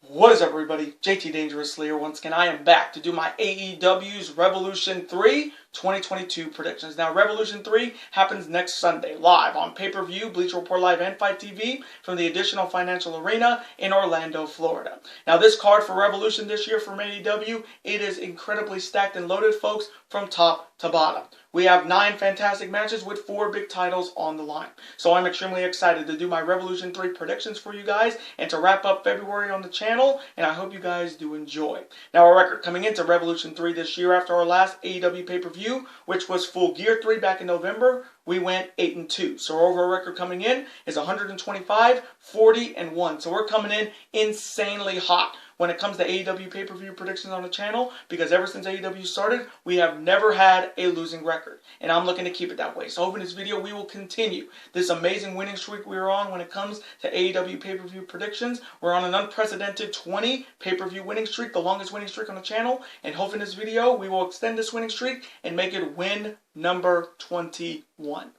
What is up, everybody? JT Dangerously here once again. I am back to do my AEW's Revolution 3 2022 predictions. Now, Revolution 3 happens next Sunday, live on pay-per-view, Bleacher Report Live, and Fight TV from the Additional Financial Arena in Orlando, Florida. Now, this card for Revolution this year from AEW, it is incredibly stacked and loaded, folks, from top to bottom. We have 9 fantastic matches with 4 big titles on the line. So I'm extremely excited to do my Revolution 3 predictions for you guys and to wrap up February on the channel, and I hope you guys do enjoy. Now, our record coming into Revolution 3 this year after our last AEW pay-per-view, which was Full Gear 3 back in November, we went 8-2. So our overall record coming in is 125, 40, and 1. So we're coming in insanely hot when it comes to AEW pay-per-view predictions on the channel, because ever since AEW started, we have never had a losing record, and I'm looking to keep it that way. So hoping this video, we will continue this amazing winning streak we're on when it comes to AEW pay-per-view predictions. We're on an unprecedented 20 pay-per-view winning streak, the longest winning streak on the channel, and hoping this video, we will extend this winning streak and make it win number 21.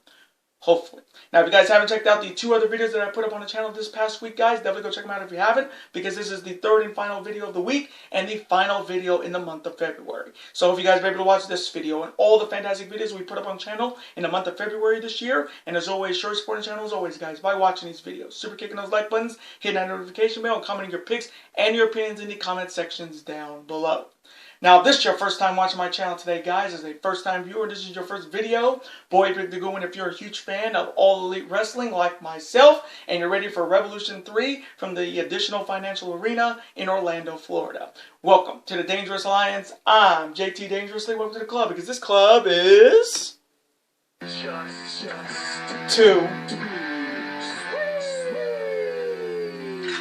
Hopefully. Now, if you guys haven't checked out the 2 other videos that I put up on the channel this past week, guys, definitely go check them out if you haven't, because this is the 3rd and final video of the week and the final video in the month of February. So if you guys are able to watch this video and all the fantastic videos we put up on the channel in the month of February this year, and as always, show your support on the channel as always, guys, by watching these videos, super kicking those like buttons, hitting that notification bell, and commenting your picks and your opinions in the comment sections down below. Now, if this is your first time watching my channel today, guys, as a first-time viewer, this is your first video, boy, pick the good one if you're a huge fan of All Elite Wrestling like myself, and you're ready for Revolution 3 from the Additional Financial Arena in Orlando, Florida. Welcome to the Dangerous Alliance. I'm JT Dangerously. Welcome to the club, because this club is... two.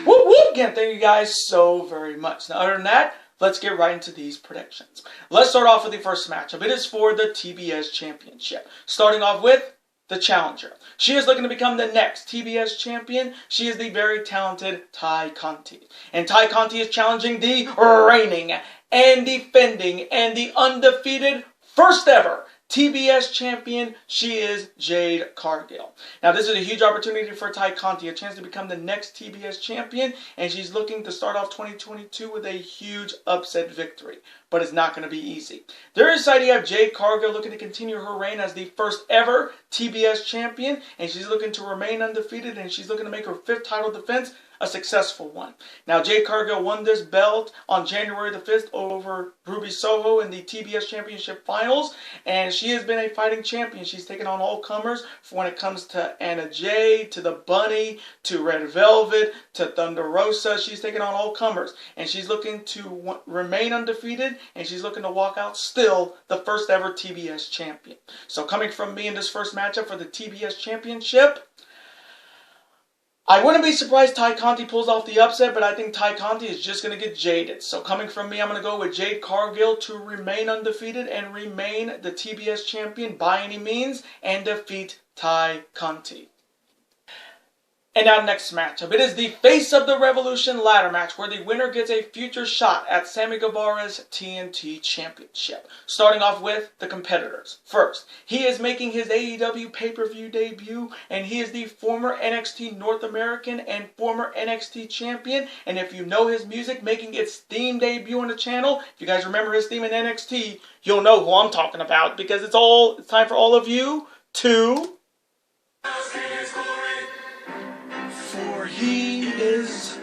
Whoop, whoop! Again, thank you guys so very much. Now, other than that, let's get right into these predictions. Let's start off with the first matchup. It is for the TBS Championship. Starting off with the challenger. She is looking to become the next TBS champion. She is the very talented Ty Conti. And Ty Conti is challenging the reigning and defending and the undefeated first ever TBS champion. She is Jade Cargill. Now, this is a huge opportunity for Ty Conti, a chance to become the next TBS champion, and she's looking to start off 2022 with a huge upset victory. But it's not going to be easy. There is side you have Jade Cargill looking to continue her reign as the first ever TBS champion, and she's looking to remain undefeated, and she's looking to make her 5th title defense a successful one. Now, Jade Cargill won this belt on January the 5th over Ruby Soho in the TBS Championship Finals, and she has been a fighting champion. She's taken on all comers when it comes to Anna Jay, to the Bunny, to Red Velvet, to Thunder Rosa. She's taken on all comers, and she's looking to remain undefeated, and she's looking to walk out still the first ever TBS champion. So coming from me in this first matchup for the TBS Championship, I wouldn't be surprised Ty Conti pulls off the upset, but I think Ty Conti is just going to get jaded. So coming from me, I'm going to go with Jade Cargill to remain undefeated and remain the TBS champion by any means and defeat Ty Conti. And now, next matchup. It is the Face of the Revolution ladder match, where the winner gets a future shot at Sammy Guevara's TNT Championship. Starting off with the competitors. First, he is making his AEW pay-per-view debut, and he is the former NXT North American and former NXT champion. And if you know his music, making its theme debut on the channel, if you guys remember his theme in NXT, you'll know who I'm talking about, because it's time for all of you to... He is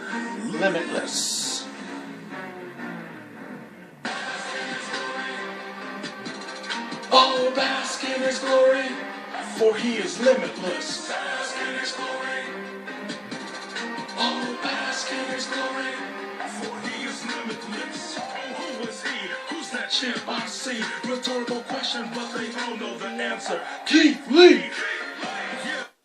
limitless. Oh, bask in his glory, for he is limitless. Bask in his glory. Oh, bask in his glory, for he is limitless. Oh, who is he? Who's that champ I see? Rhetorical question, but they all know the answer. Keith Lee.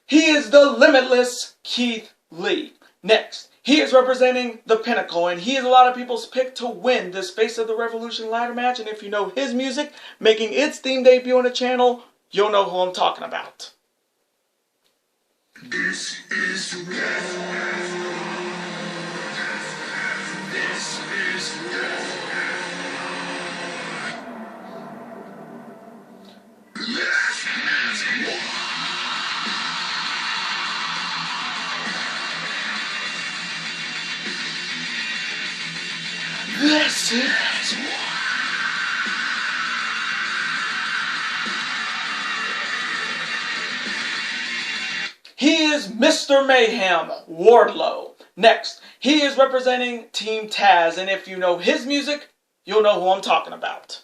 He is the limitless Keith Lee. Next, he is representing the Pinnacle, and he is a lot of people's pick to win this Face of the Revolution ladder match. And if you know his music, making its theme debut on the channel, you'll know who I'm talking about. This is This is This is He is Mr. Mayhem, Wardlow. Next, he is representing Team Taz, and if you know his music, you'll know who I'm talking about.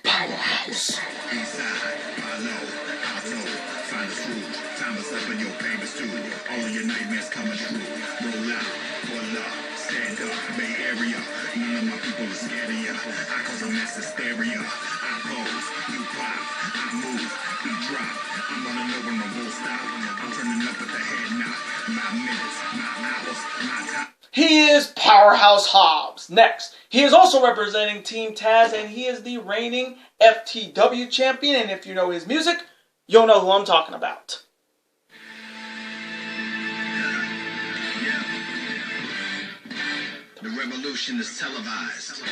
Powerhouse. All of your nightmares coming true. Roll out, pull up, stand up, Bay Area. None of my people are scared of ya. I cause a mass hysteria. I pose, you pop, I move, you drop. I'm running over and I won't stop. I'm turning up with the head nod. My minutes, my hours, my time. He is Powerhouse Hobbs. Next, he is also representing Team Taz, and he is the reigning FTW champion. And if you know his music, you'll know who I'm talking about. The revolution is televised.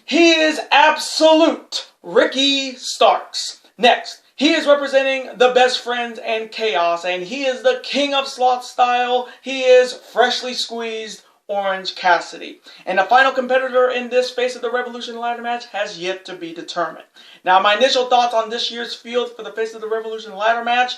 He is Absolute Ricky Starks. Next, he is representing the Best Friends and Chaos, and he is the King of Sloth Style. He is freshly squeezed Orange Cassidy. And the final competitor in this Face of the Revolution ladder match has yet to be determined. Now, my initial thoughts on this year's field for the Face of the Revolution ladder match,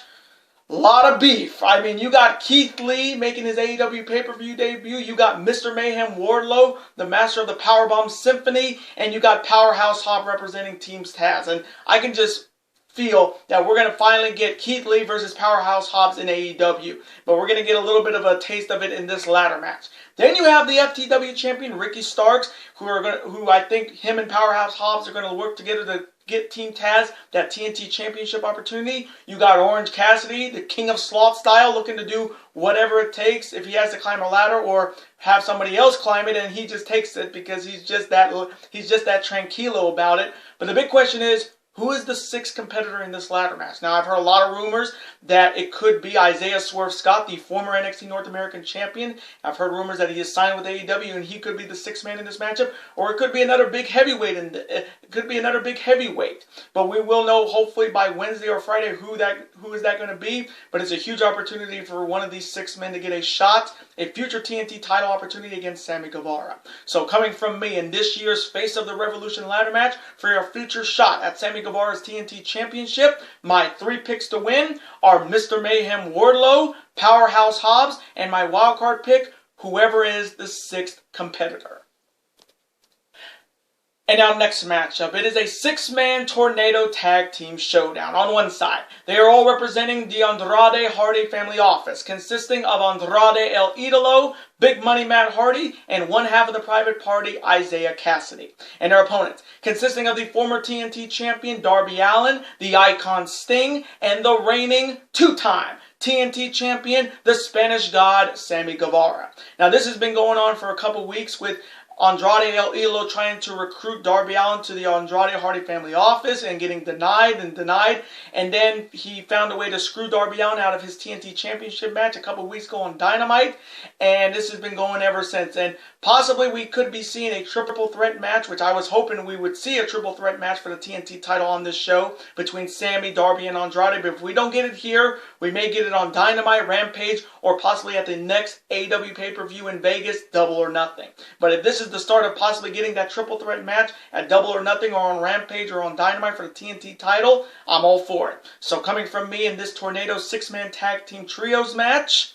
a lot of beef. I mean, you got Keith Lee making his AEW pay-per-view debut. You got Mr. Mayhem Wardlow, the master of the Powerbomb Symphony. And you got Powerhouse Hobb representing Team Taz. And I can just feel that we're going to finally get Keith Lee versus Powerhouse Hobbs in AEW. But we're going to get a little bit of a taste of it in this ladder match. Then you have the FTW champion, Ricky Starks, who I think him and Powerhouse Hobbs are going to work together to get Team Taz that TNT Championship opportunity. You got Orange Cassidy, the King of Sloth Style, looking to do whatever it takes if he has to climb a ladder or have somebody else climb it, and he just takes it because he's just that tranquilo about it. But the big question is, who is the sixth competitor in this ladder match? Now, I've heard a lot of rumors that it could be Isaiah Swerve Scott, the former NXT North American champion. I've heard rumors that he is signed with AEW and he could be the sixth man in this matchup, or it could be another big heavyweight. But we will know hopefully by Wednesday or Friday who is that going to be. But it's a huge opportunity for one of these six men to get a future TNT title opportunity against Sammy Guevara. So coming from me in this year's Face of the Revolution ladder match for your future shot at Sammy Guevara's TNT Championship, my 3 picks to win are Mr. Mayhem Wardlow, Powerhouse Hobbs, and my wildcard pick, whoever is the sixth competitor. And now next matchup, it is a 6-man Tornado Tag Team Showdown. On one side, they are all representing the Andrade Hardy family office, consisting of Andrade El Idolo, Big Money Matt Hardy, and one half of the Private Party, Isaiah Cassidy. And their opponents, consisting of the former TNT champion Darby Allin, the Icon Sting, and the reigning 2-time TNT champion, the Spanish God, Sammy Guevara. Now this has been going on for a couple weeks with Andrade El Idolo trying to recruit Darby Allin to the Andrade Hardy family office and getting denied. And then he found a way to screw Darby Allin out of his TNT Championship match a couple weeks ago on Dynamite. And this has been going ever since. And possibly we could be seeing a triple threat match, which I was hoping we would see a triple threat match for the TNT title on this show between Sammy, Darby, and Andrade. But if we don't get it here, we may get it on Dynamite, Rampage, or possibly at the next AEW pay-per-view in Vegas, Double or Nothing. But if this is the start of possibly getting that triple threat match at Double or Nothing or on Rampage or on Dynamite for the TNT title, I'm all for it. So coming from me in this Tornado 6-man tag team trios match,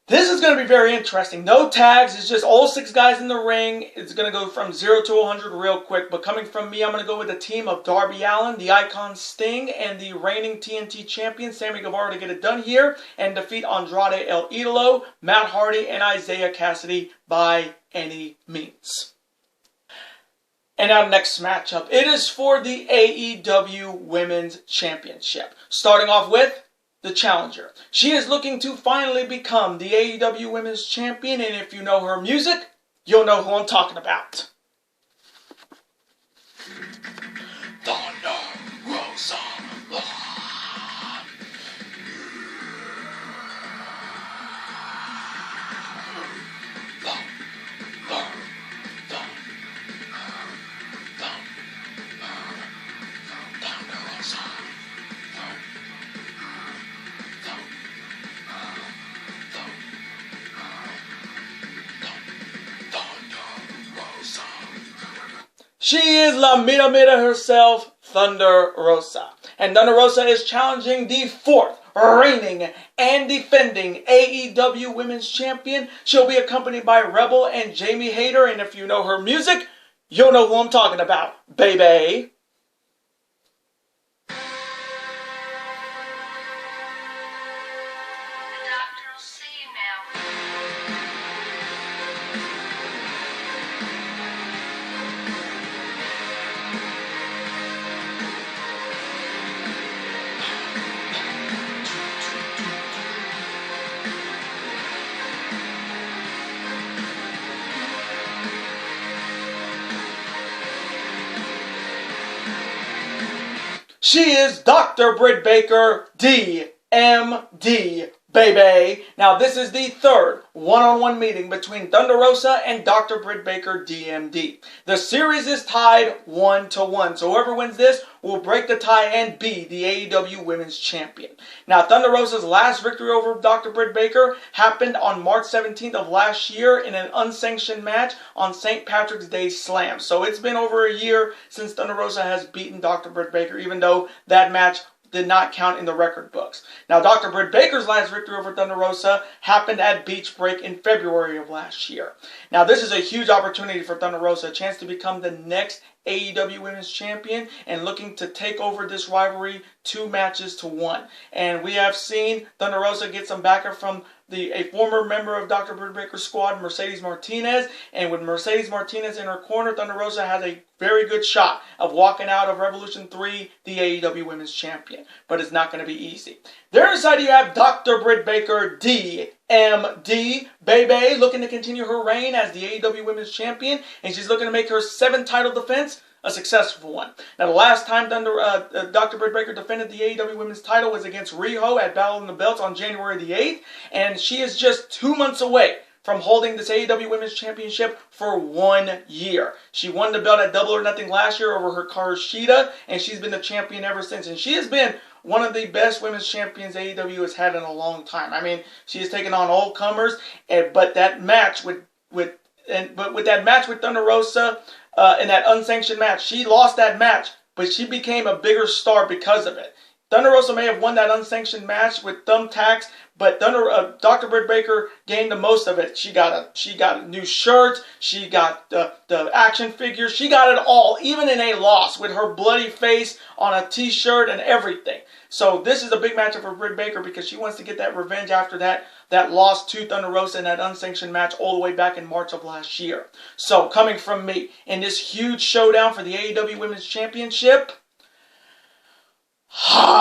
this is going to be very interesting. No tags. It's just all 6 guys in the ring. It's going to go from 0 to 100 real quick. But coming from me, I'm going to go with the team of Darby Allin, the Icon Sting, and the reigning TNT champion, Sammy Guevara, to get it done here and defeat Andrade El Idolo, Matt Hardy, and Isaiah Cassidy by any means. And our next matchup, it is for the AEW Women's Championship. Starting off with the challenger. She is looking to finally become the AEW Women's Champion, and if you know her music, you'll know who I'm talking about. She is La Mira Mira herself, Thunder Rosa. And Thunder Rosa is challenging the 4th reigning and defending AEW Women's Champion. She'll be accompanied by Rebel and Jamie Hayter, and if you know her music, you'll know who I'm talking about, baby. She is Dr.Britt Baker, DMD, baby. Now, this is the 3rd one-on-one meeting between Thunder Rosa and Dr.Britt Baker, DMD. The series is tied 1-1, so whoever wins this will break the tie and be the AEW Women's Champion. Now, Thunder Rosa's last victory over Dr.Britt Baker happened on March 17th of last year in an unsanctioned match on St. Patrick's Day Slam. So it's been over a year since Thunder Rosa has beaten Dr.Britt Baker, even though that match did not count in the record books. Now, Dr. Britt Baker's last victory over Thunder Rosa happened at Beach Break in February of last year. Now, this is a huge opportunity for Thunder Rosa, a chance to become the next AEW Women's Champion and looking to take over this rivalry 2 matches to 1. And we have seen Thunder Rosa get some backer from a former member of Dr. Britt Baker's squad, Mercedes Martinez. And with Mercedes Martinez in her corner, Thunder Rosa has a very good shot of walking out of Revolution 3 the AEW Women's Champion. But it's not going to be easy. There inside you have Dr. Britt Baker, DMD, baby, looking to continue her reign as the AEW Women's Champion. And she's looking to make her 7th title defense a successful one. Now, the last time Dr. Britt Baker defended the AEW Women's title was against Riho at Battle in the Belts on January the 8th, and she is just 2 months away from holding this AEW Women's Championship for 1 year. She won the belt at Double or Nothing last year over Hikaru Shida, and she's been the champion ever since. And she has been one of the best women's champions AEW has had in a long time. I mean, she has taken on all comers, but that match with Thunder Rosa, in that unsanctioned match, she lost that match, but she became a bigger star because of it. Thunder Rosa may have won that unsanctioned match with thumbtacks, but Dr. Britt Baker gained the most of it. She got a new shirt, she got the action figures, she got it all, even in a loss with her bloody face on a t-shirt and everything. So this is a big matchup for Britt Baker because she wants to get that revenge after that loss to Thunder Rosa in that unsanctioned match all the way back in March of last year. So coming from me in this huge showdown for the AEW Women's Championship,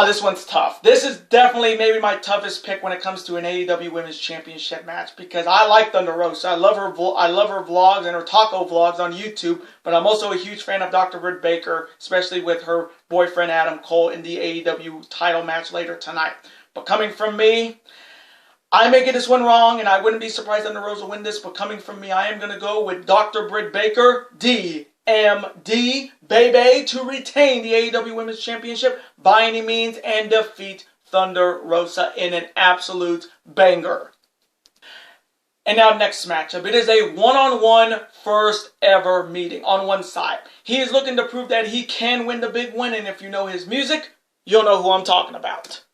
this one's tough. This is definitely maybe my toughest pick when it comes to an AEW Women's Championship match because I like Thunder Rosa. I love her vlogs and her taco vlogs on YouTube, but I'm also a huge fan of Dr. Britt Baker, especially with her boyfriend Adam Cole in the AEW title match later tonight. But coming from me, I may get this one wrong, and I wouldn't be surprised Thunder Rosa win this, but coming from me, I am going to go with Dr. Britt Baker, DMD, baby, to retain the AEW Women's Championship by any means and defeat Thunder Rosa in an absolute banger. And now next matchup. It is a one-on-one first ever meeting on one side. He is looking to prove that he can win the big win, and if you know his music, you'll know who I'm talking about.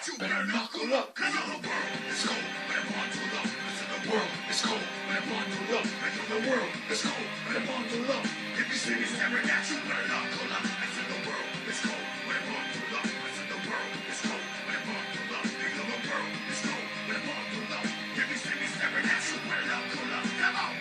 You better knuckle up, cause the world is cold. When I'm on to love, the world is cold. When I'm on to love, the world is cold. When I'm on to love, if you see me staring at you, better knuckle up. I said the world is cold. When I'm on to love, I said the world is cold. When I'm on to love, the world is cold. When I'm on to love, if you see me staring at you, better knuckle up. Come on.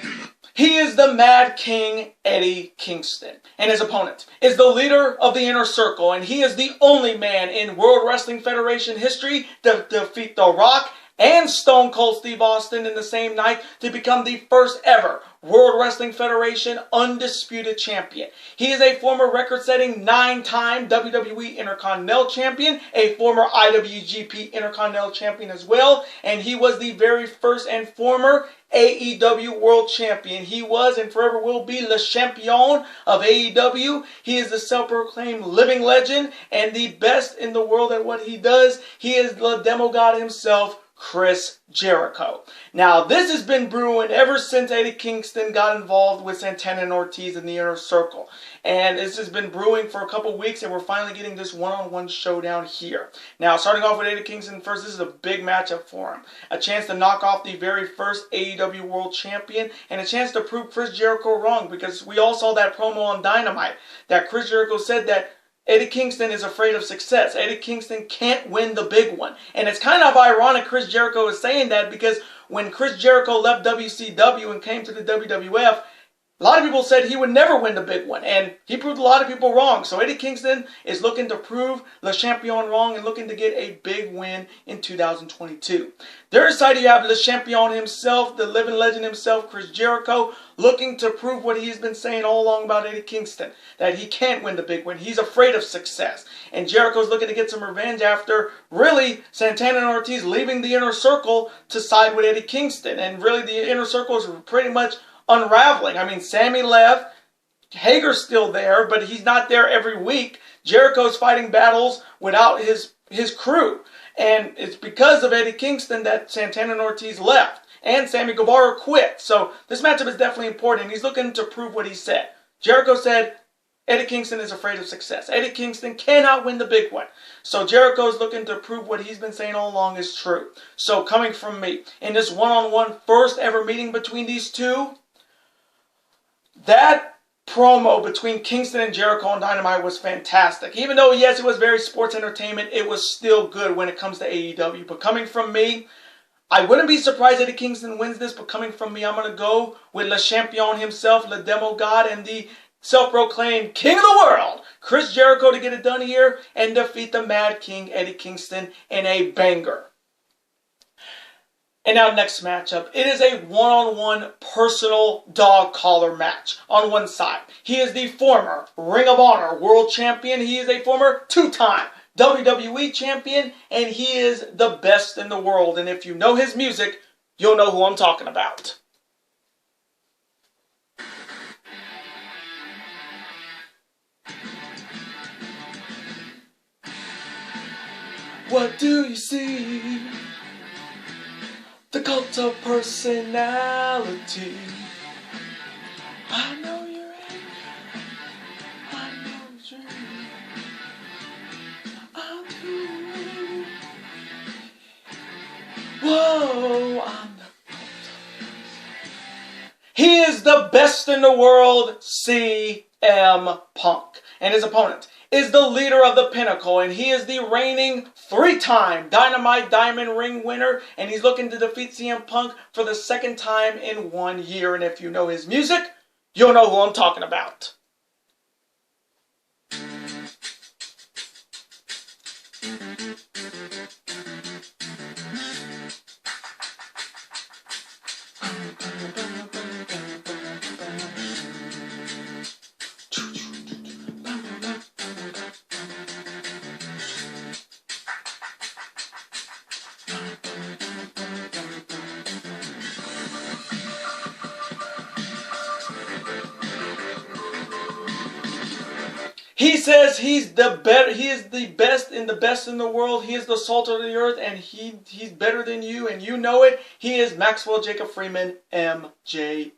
He is the Mad King, Eddie Kingston, and his opponent is the leader of the Inner Circle, and he is the only man in World Wrestling Federation history to defeat The Rock and Stone Cold Steve Austin in the same night to become the first ever World Wrestling Federation Undisputed Champion. He is a former record-setting 9-time WWE Intercontinental Champion, a former IWGP Intercontinental Champion as well, and he was the very first and former AEW World Champion. He was and forever will be Le Champion of AEW. He is the self-proclaimed living legend and the best in the world at what he does. He is the demo god himself, Chris Jericho. Now, this has been brewing ever since Eddie Kingston got involved with Santana and Ortiz in the Inner Circle. And this has been brewing for a couple weeks, and we're finally getting this one-on-one showdown here. Now, starting off with Eddie Kingston first, this is a big matchup for him. A chance to knock off the very first AEW World Champion, and a chance to prove Chris Jericho wrong, because we all saw that promo on Dynamite, that Chris Jericho said that Eddie Kingston is afraid of success. Eddie Kingston can't win the big one. And it's kind of ironic Chris Jericho is saying that, because when Chris Jericho left WCW and came to the WWF, a lot of people said he would never win the big one, and he proved a lot of people wrong. So Eddie Kingston is looking to prove Le Champion wrong and looking to get a big win in 2022. Their side, you have Le Champion himself, the living legend himself, Chris Jericho, looking to prove what he's been saying all along about Eddie Kingston, that he can't win the big win. He's afraid of success. And Jericho's looking to get some revenge after, really, Santana and Ortiz leaving the Inner Circle to side with Eddie Kingston. And really, the Inner Circle is pretty much unraveling. I mean, Sammy left, Hager's still there, but he's not there every week. Jericho's fighting battles without his crew. And it's because of Eddie Kingston that Santana and Ortiz left. And Sammy Guevara quit. So this matchup is definitely important. He's looking to prove what he said. Jericho said Eddie Kingston is afraid of success. Eddie Kingston cannot win the big one. So Jericho's looking to prove what he's been saying all along is true. So coming from me, in this one-on-one first ever meeting between these two, that promo between Kingston and Jericho on Dynamite was fantastic. Even though, yes, it was very sports entertainment, it was still good when it comes to AEW. But coming from me, I wouldn't be surprised if Eddie Kingston wins this, but coming from me, I'm going to go with Le Champion himself, Le Demo God, and the self-proclaimed King of the World, Chris Jericho, to get it done here and defeat the Mad King, Eddie Kingston, in a banger. And now, next matchup. It is a one-on-one personal dog collar match. On one side, he is the former Ring of Honor World Champion. He is a former two-time WWE Champion. And he is the best in the world. And if you know his music, you'll know who I'm talking about. What do you see? The cult of personality. I know you're angry. I know you're dreaming. I'm doing. Whoa, I'm the cult of. He is the best in the world, CM Punk. And his opponent is the leader of the Pinnacle, and he is the reigning three-time Dynamite Diamond Ring winner, and he's looking to defeat CM Punk for the second time in 1 year. And if you know his music, you'll know who I'm talking about. He says he's the better. He is the best in the world. He is the salt of the earth, and he's better than you, and you know it. He is Maxwell Jacob Freeman, MJF.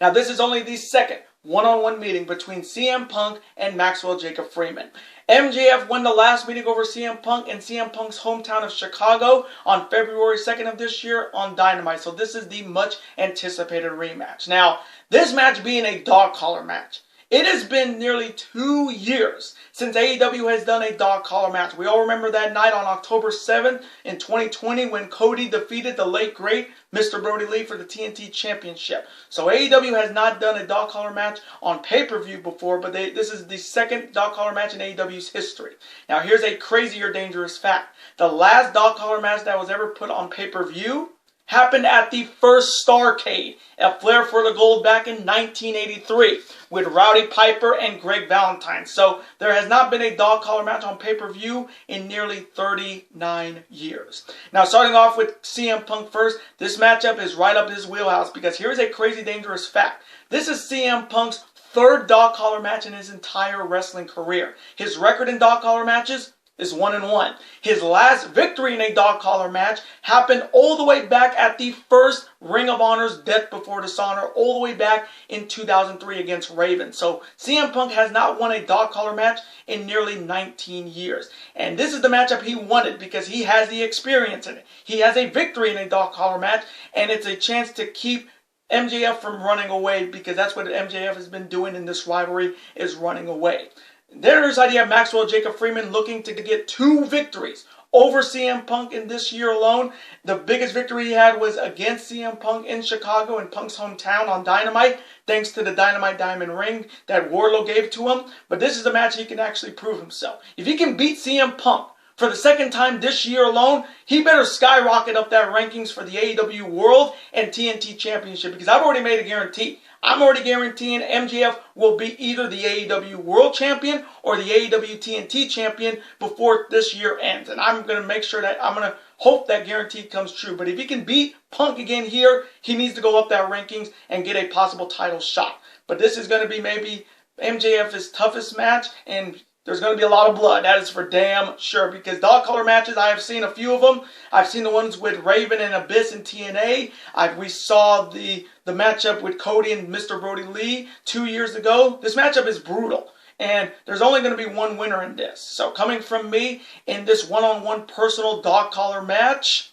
Now, this is only the second one-on-one meeting between CM Punk and Maxwell Jacob Freeman. MJF won the last meeting over CM Punk in CM Punk's hometown of Chicago on February 2nd of this year on Dynamite. So this is the much anticipated rematch. Now, this match being a dog collar match, it has been nearly 2 years since AEW has done a dog collar match. We all remember that night on October 7th in 2020 when Cody defeated the late great Mr. Brody Lee for the TNT Championship. So AEW has not done a dog collar match on pay-per-view before, but this is the second dog collar match in AEW's history. Now here's a crazy or dangerous fact. The last dog collar match that was ever put on pay-per-view happened at the first Starrcade at Flair for the Gold back in 1983 with Rowdy Piper and Greg Valentine. So there has not been a dog collar match on pay-per-view in nearly 39 years. Now starting off with CM Punk first, this matchup is right up his wheelhouse because here's a crazy dangerous fact. This is CM Punk's third dog collar match in his entire wrestling career. His record in dog collar matches is 1-1. His last victory in a dog collar match happened all the way back at the first Ring of Honor's Death Before Dishonor, all the way back in 2003 against Raven. So CM Punk has not won a dog collar match in nearly 19 years. And this is the matchup he wanted because he has the experience in it. He has a victory in a dog collar match, and it's a chance to keep MJF from running away because that's what MJF has been doing in this rivalry, is running away. There's idea Maxwell Jacob Freeman looking to get 2 victories over CM Punk in this year alone. The biggest victory he had was against CM Punk in Chicago, in Punk's hometown on Dynamite, thanks to the Dynamite Diamond ring that Wardlow gave to him. But this is a match he can actually prove himself. If he can beat CM Punk for the second time this year alone, he better skyrocket up that rankings for the AEW World and TNT Championship because I've already made a guarantee. I'm already guaranteeing MJF will be either the AEW World Champion or the AEW TNT Champion before this year ends. And I'm going to make sure that, I'm going to hope that guarantee comes true. But if he can beat Punk again here, he needs to go up that rankings and get a possible title shot. But this is going to be maybe MJF's toughest match, and there's going to be a lot of blood. That is for damn sure. Because dog collar matches, I have seen a few of them. I've seen the ones with Raven and Abyss and TNA. We saw the matchup with Cody and Mr. Brody Lee 2 years ago. This matchup is brutal. And there's only going to be one winner in this. So coming from me in this one-on-one personal dog collar match,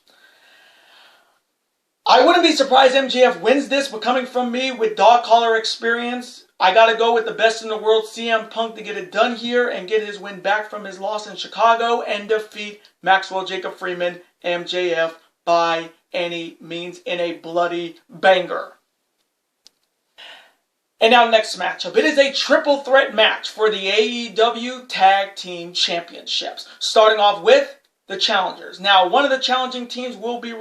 I wouldn't be surprised MJF wins this, but coming from me with dog collar experience, I got to go with the best in the world, CM Punk, to get it done here and get his win back from his loss in Chicago and defeat Maxwell Jacob Freeman, MJF, by any means in a bloody banger. And now next matchup. It is a triple threat match for the AEW Tag Team Championships. Starting off with the challengers. Now, one of the challenging teams will be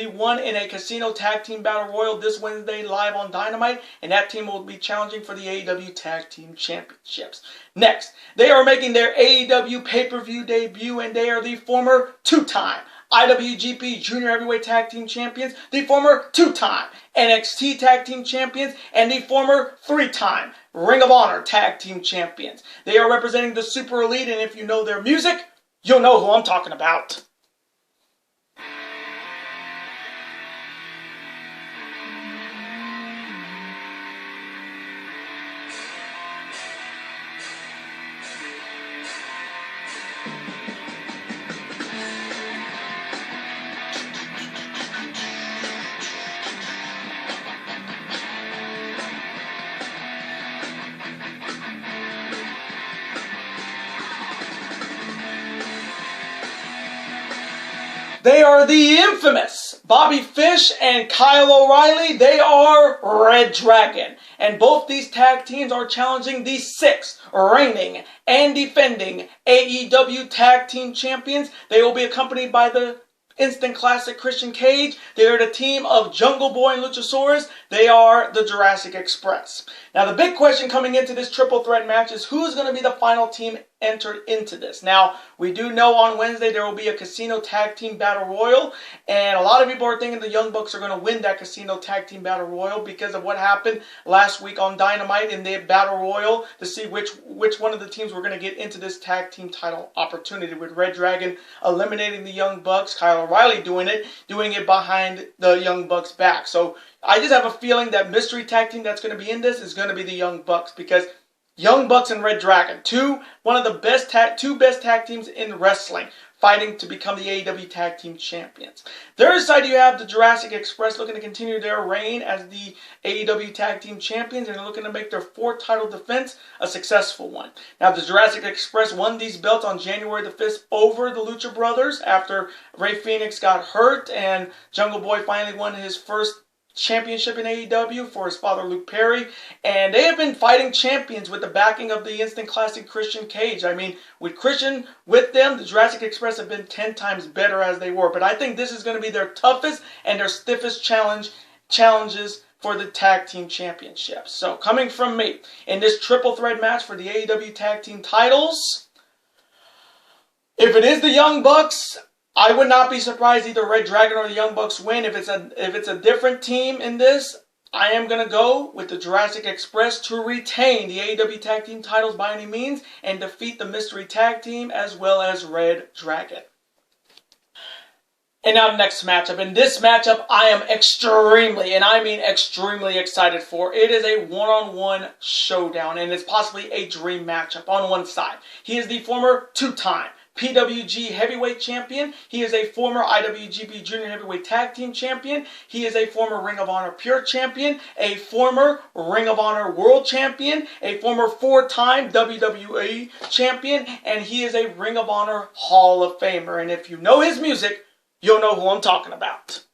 won in a Casino Tag Team Battle Royal this Wednesday live on Dynamite, and that team will be challenging for the AEW Tag Team Championships. Next, they are making their AEW pay-per-view debut, and they are the former 2-time IWGP Junior Heavyweight Tag Team Champions, the former 2-time NXT Tag Team Champions, and the former 3-time Ring of Honor Tag Team Champions. They are representing the Super Elite, and if you know their music, you'll know who I'm talking about. They are the infamous Bobby Fish and Kyle O'Reilly. They are Red Dragon. And both these tag teams are challenging the 6 reigning and defending AEW Tag Team Champions. They will be accompanied by the Instant Classic Christian Cage. They are the team of Jungle Boy and Luchasaurus. They are the Jurassic Express. Now the big question coming into this triple threat match is who's going to be the final team entered into this. Now, we do know on Wednesday there will be a Casino Tag Team Battle Royal, and a lot of people are thinking the Young Bucks are going to win that Casino Tag Team Battle Royal because of what happened last week on Dynamite in the Battle Royal to see which one of the teams were going to get into this tag team title opportunity, with Red Dragon eliminating the Young Bucks, Kyle O'Reilly doing it behind the Young Bucks' back. So I just have a feeling that mystery tag team that's going to be in this is going to be the Young Bucks, because Young Bucks and Red Dragon, two best tag teams in wrestling, fighting to become the AEW Tag Team Champions. Their side, you have the Jurassic Express looking to continue their reign as the AEW Tag Team Champions, and they're looking to make their 4th title defense a successful one. Now, the Jurassic Express won these belts on January the 5th over the Lucha Brothers after Rey Fenix got hurt, and Jungle Boy finally won his first Championship in AEW for his father Luke Perry, and they have been fighting champions with the backing of the instant classic Christian Cage. I mean, with Christian with them, the Jurassic Express have been 10 times better as they were, but I think this is going to be their toughest and their stiffest challenges for the Tag Team Championships. So, coming from me, in this triple threat match for the AEW Tag Team titles, if it is the Young Bucks, I would not be surprised either Red Dragon or the Young Bucks win. If it's a different team in this, I am going to go with the Jurassic Express to retain the AEW Tag Team titles by any means and defeat the Mystery Tag Team as well as Red Dragon. And now the next matchup. In this matchup, I am extremely, and I mean extremely excited for. It is a one-on-one showdown, and it's possibly a dream matchup on one side. He is the former two-time PWG Heavyweight Champion. He is a former IWGP Junior Heavyweight Tag Team Champion. He is a former Ring of Honor Pure Champion, a former Ring of Honor World Champion, a former four-time WWE Champion, and he is a Ring of Honor Hall of Famer. And if you know his music, you'll know who I'm talking about.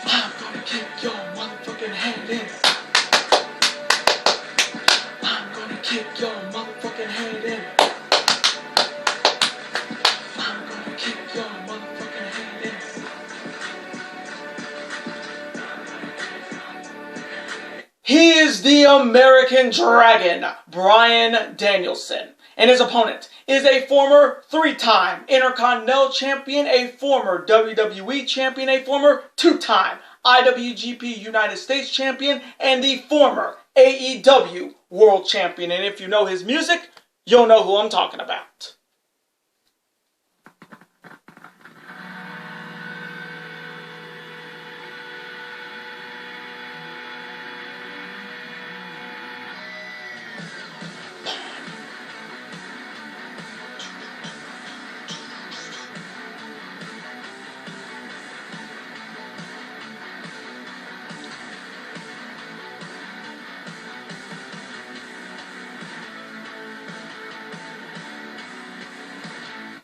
I'm gonna kick your motherfucking head in. I'm gonna kick your motherfucking head in. I'm gonna kick your motherfucking head in. He is the American Dragon, Bryan Danielson. And his opponent is a former three-time Intercontinental Champion, a former WWE Champion, a former two-time IWGP United States Champion, and the former AEW World Champion. And if you know his music, you'll know who I'm talking about.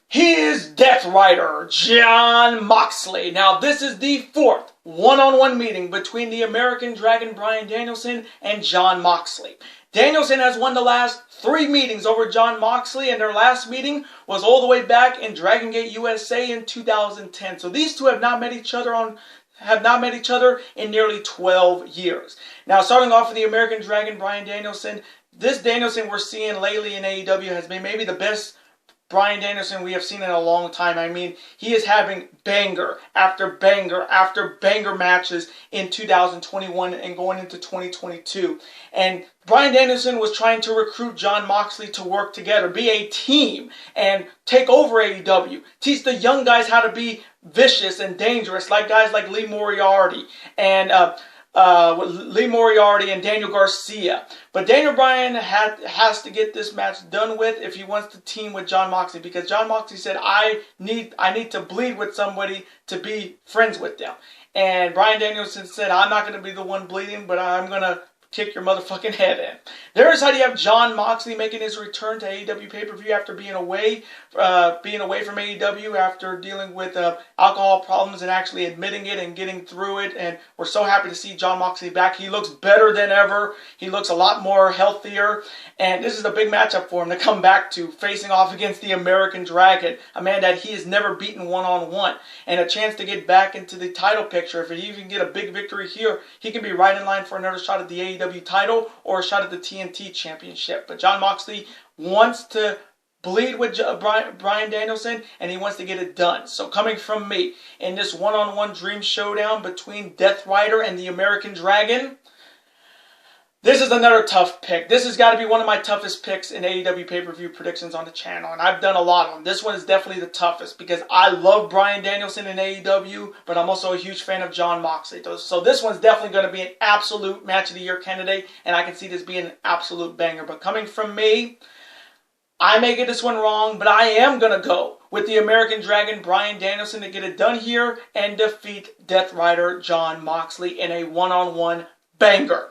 He is Death Rider Jon Moxley. Now, this is the fourth one-on-one meeting between the American Dragon Bryan Danielson and Jon Moxley. Danielson has won the last 3 meetings over Jon Moxley, and their last meeting was all the way back in Dragon Gate USA in 2010. So these two have not met each other in nearly 12 years. Now, starting off with the American Dragon Bryan Danielson, this Danielson we're seeing lately in AEW has been maybe the best Bryan Danielson we have seen in a long time. I mean, he is having banger after banger after banger matches in 2021 and going into 2022. And Bryan Danielson was trying to recruit Jon Moxley to work together, be a team, and take over AEW. Teach the young guys how to be vicious and dangerous, like guys like Lee Moriarty and Daniel Garcia. But Daniel Bryan has to get this match done with if he wants to team with Jon Moxley, because Jon Moxley said, I need to bleed with somebody to be friends with them. And Bryan Danielson said, I'm not going to be the one bleeding, but I'm going to kick your motherfucking head in. There is how you have Jon Moxley making his return to AEW pay-per-view after being away from AEW after dealing with alcohol problems and actually admitting it and getting through it. And we're so happy to see Jon Moxley back. He looks better than ever. He looks a lot more healthier. And this is a big matchup for him to come back to, facing off against the American Dragon, a man that he has never beaten one-on-one. And a chance to get back into the title picture. If he even get a big victory here, he can be right in line for another shot at the AEW title or a shot at the TNT Championship. But Jon Moxley wants to bleed with Bryan Danielson, and he wants to get it done. So coming from me, in this one-on-one dream showdown between Death Rider and the American Dragon, this is another tough pick. This has got to be one of my toughest picks in AEW pay-per-view predictions on the channel, and I've done a lot of them. This one is definitely the toughest because I love Bryan Danielson in AEW, but I'm also a huge fan of Jon Moxley. So this one's definitely going to be an absolute Match of the Year candidate, and I can see this being an absolute banger. But coming from me, I may get this one wrong, but I am going to go with the American Dragon Bryan Danielson to get it done here and defeat Death Rider Jon Moxley in a one-on-one banger.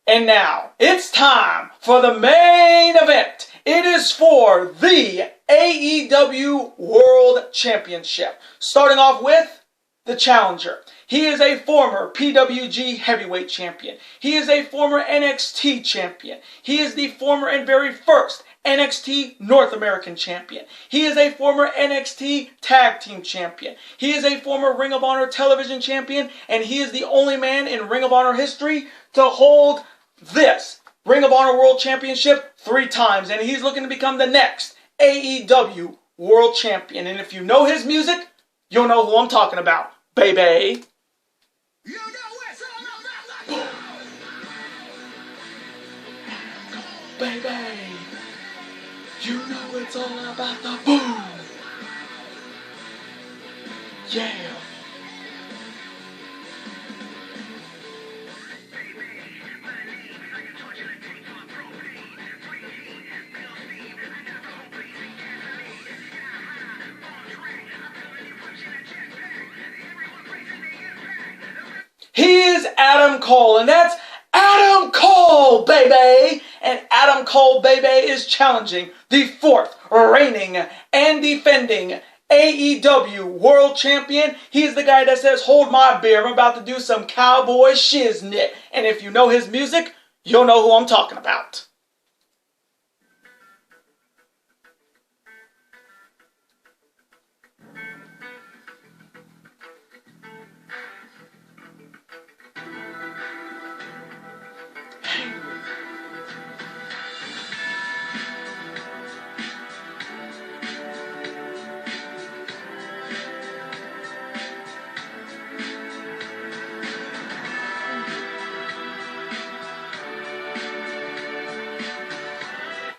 And now, it's time for the main event. It is for the AEW World Championship. Starting off with the challenger. He is a former PWG Heavyweight Champion. He is a former NXT Champion. He is the former and very first NXT North American Champion. He is a former NXT Tag Team Champion. He is a former Ring of Honor Television Champion. And he is the only man in Ring of Honor history to hold this Ring of Honor World Championship 3 times. And he's looking to become the next AEW World Champion. And if you know his music, you'll know who I'm talking about, baby. You know it's all about the boom. Baby. You know it's all about the boom. Yeah. He is Adam Cole, and that's Adam Cole, baby! And Adam Cole, baby, is challenging the 4th reigning and defending AEW World Champion. He's the guy that says, hold my beer, I'm about to do some cowboy shiznit. And if you know his music, you'll know who I'm talking about.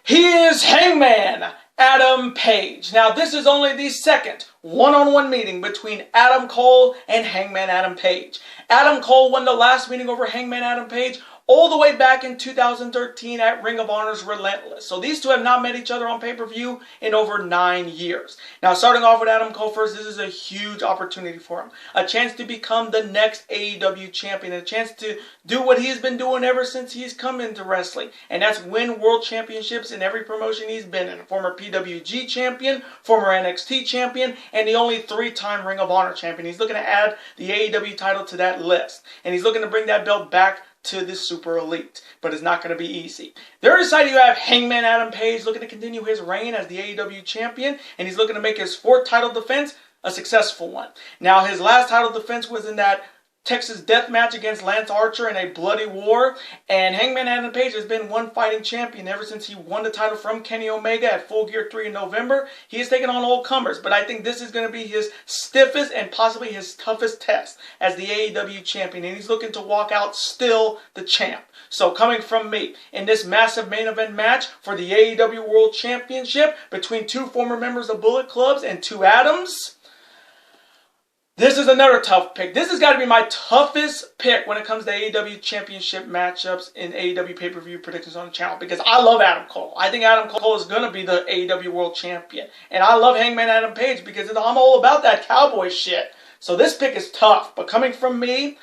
He is Hangman Adam Page. Now, this is only the second one-on-one meeting between Adam Cole and Hangman Adam Page. Adam Cole won the last meeting over Hangman Adam Page all the way back in 2013 at Ring of Honor's Relentless. So these two have not met each other on pay-per-view in over 9 years. Now, starting off with Adam Cole first, this is a huge opportunity for him. A chance to become the next AEW champion. A chance to do what he's been doing ever since he's come into wrestling. And that's win world championships in every promotion he's been in. A former PWG champion, former NXT champion, and the only 3-time Ring of Honor champion. He's looking to add the AEW title to that list. And he's looking to bring that belt back to the Super Elite, but it's not going to be easy. The other side, you have Hangman Adam Page looking to continue his reign as the AEW champion, and he's looking to make his 4th title defense a successful one. Now, his last title defense was in that Texas death match against Lance Archer in a bloody war, and Hangman Adam Page has been one fighting champion ever since he won the title from Kenny Omega at Full Gear 3 in November. He has taken on all comers, but I think this is going to be his stiffest and possibly his toughest test as the AEW champion, and he's looking to walk out still the champ. So coming from me, in this massive main event match for the AEW World Championship between 2 former members of Bullet Clubs and 2 Adams, this is another tough pick. This has got to be my toughest pick when it comes to AEW Championship matchups in AEW pay-per-view predictions on the channel, because I love Adam Cole. I think Adam Cole is going to be the AEW World Champion. And I love Hangman Adam Page because I'm all about that cowboy shit. So this pick is tough. But coming from me,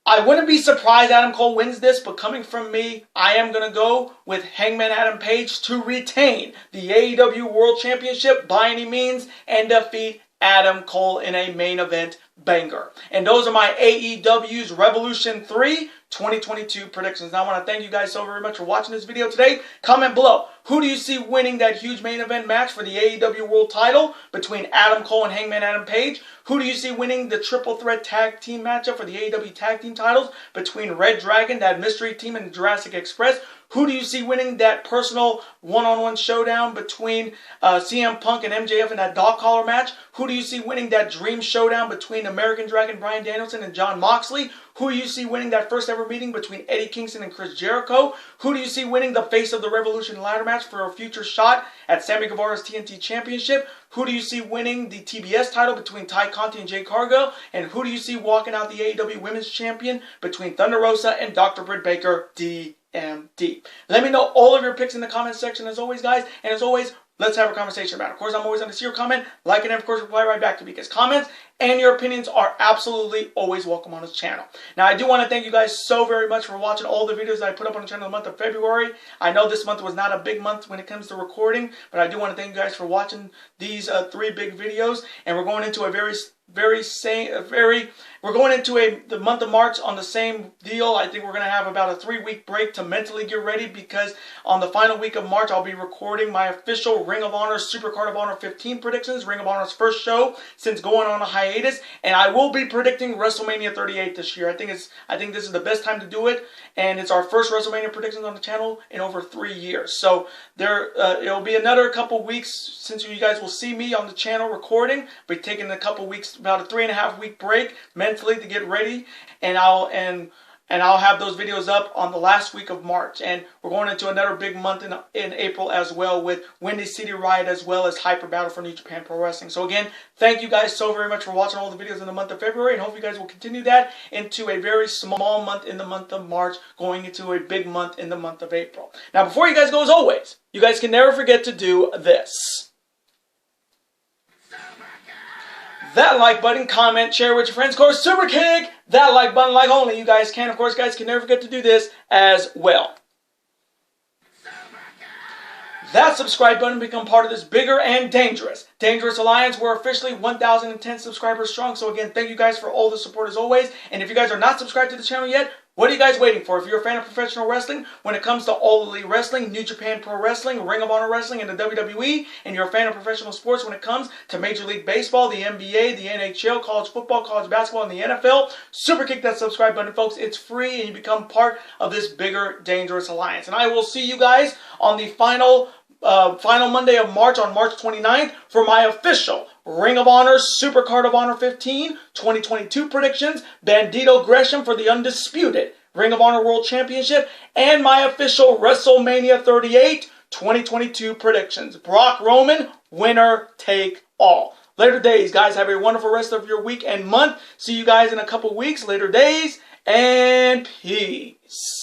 I wouldn't be surprised Adam Cole wins this, but coming from me, I am going to go with Hangman Adam Page to retain the AEW World Championship by any means and defeat Adam Cole in a main event banger. And those are my AEW's Revolution 3 2022 predictions. Now, I want to thank you guys so very much for watching this video today. Comment below. Who do you see winning that huge main event match for the AEW World title between Adam Cole and Hangman Adam Page? Who do you see winning the triple threat tag team matchup for the AEW tag team titles between Red Dragon, that mystery team, and Jurassic Express? Who do you see winning that personal one-on-one showdown between CM Punk and MJF in that dog collar match? Who do you see winning that dream showdown between American Dragon Bryan Danielson and Jon Moxley? Who do you see winning that first ever meeting between Eddie Kingston and Chris Jericho? Who do you see winning the Face of the Revolution ladder match for a future shot at Sammy Guevara's TNT Championship? Who do you see winning the TBS title between Ty Conti and Jay Cargill? And who do you see walking out the AEW Women's Champion between Thunder Rosa and Dr.Britt Baker, DMD? Let me know all of your picks in the comment section as always, guys. And as always, let's have a conversation about it. Of course, I'm always going to see your comment, like, and of course, reply right back to me, because comments and your opinions are absolutely always welcome on this channel. Now, I do want to thank you guys so very much for watching all the videos that I put up on the channel in the month of February. I know this month was not a big month when it comes to recording, but I do want to thank you guys for watching these 3 big videos. And we're going into the month of March on the same deal. I think we're going to have about a 3-week break to mentally get ready, because on the final week of March, I'll be recording my official Ring of Honor Supercard of Honor 15 predictions, Ring of Honor's first show since going on a hiatus, and I will be predicting WrestleMania 38 this year. I think this is the best time to do it, and it's our first WrestleMania predictions on the channel in over 3 years. So it'll be another couple weeks since you guys will see me on the channel recording. We're taking a couple weeks, about a 3.5 week break mentally to get ready, and I'll have those videos up on the last week of March. And we're going into another big month in April as well, with Windy City Riot as well as Hyper Battle for New Japan Pro Wrestling. So again, thank you guys so very much for watching all the videos in the month of February, and hope you guys will continue that into a very small month in the month of March, going into a big month in the month of April. Now, before you guys go, as always, you guys can never forget to do this. That like button, comment, share with your friends. Of course, super kick that like button like only you guys can. Of course, guys can never forget to do this as well. That subscribe button, become part of this bigger and dangerous alliance. We're officially 1,010 subscribers strong. So again, thank you guys for all the support as always. And if you guys are not subscribed to the channel yet, what are you guys waiting for? If you're a fan of professional wrestling, when it comes to All Elite Wrestling, New Japan Pro Wrestling, Ring of Honor Wrestling, and the WWE, and you're a fan of professional sports when it comes to Major League Baseball, the NBA, the NHL, college football, college basketball, and the NFL, super kick that subscribe button, folks. It's free, and you become part of this bigger, dangerous alliance. And I will see you guys on the final Monday of March, on March 29th, for my official Ring of Honor Supercard of Honor 15 2022 predictions, Bandito Gresham for the undisputed Ring of Honor World Championship, and my official WrestleMania 38 2022 predictions. Brock Roman, winner take all. Later days, guys. Have a wonderful rest of your week and month. See you guys in a couple weeks. Later days, and peace.